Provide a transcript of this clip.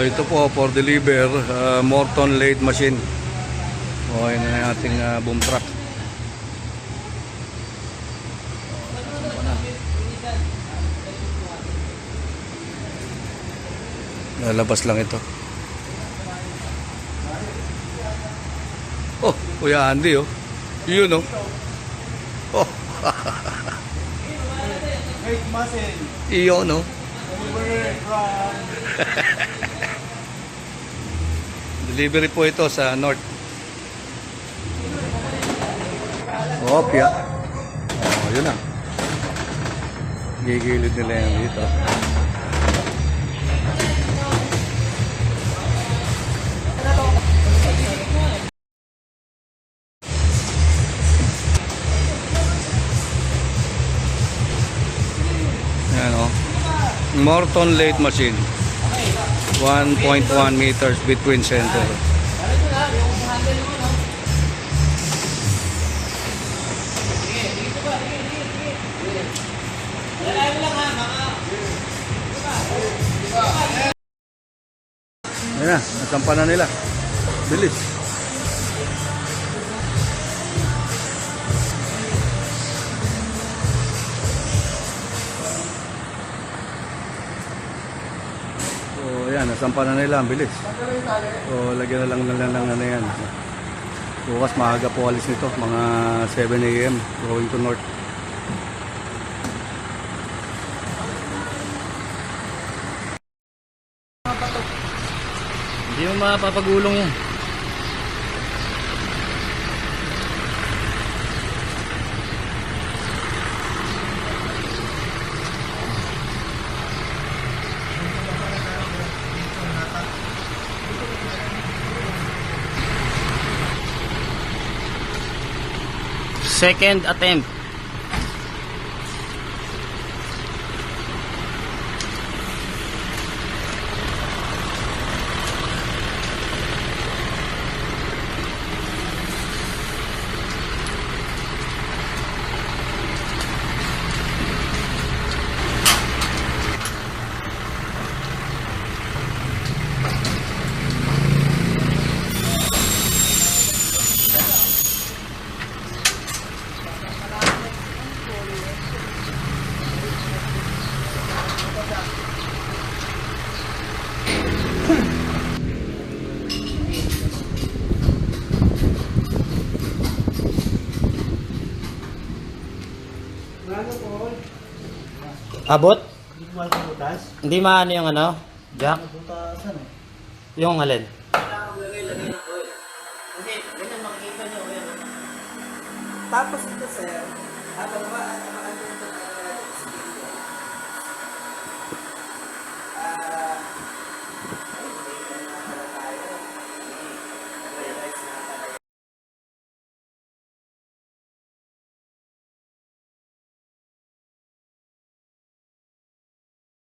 Ito po for deliver, Morton lathe machine. Yun na ating boom truck. Lalabas lang ito. Oh, Kuya Andy, oh. Yun, oh. Oh. Iyon, no? Delivery po ito sa North. Opya. Oh, yun na. Gigilid nila yan dito. Yan, oh. Morton lathe machine. 1.1 meters between center. Yan na, nasampa na nila. Bilis. Ayan, nasampa na nila, ang bilis. So, lagyan na lang ng ano yan. Bukas maaga po alis nito, mga 7 AM going to North. Hindi mo mapapagulong yan. Second attempt. Abot? Hindi maano yung ano? Jack? Yung alin? Tapos ito sir, habang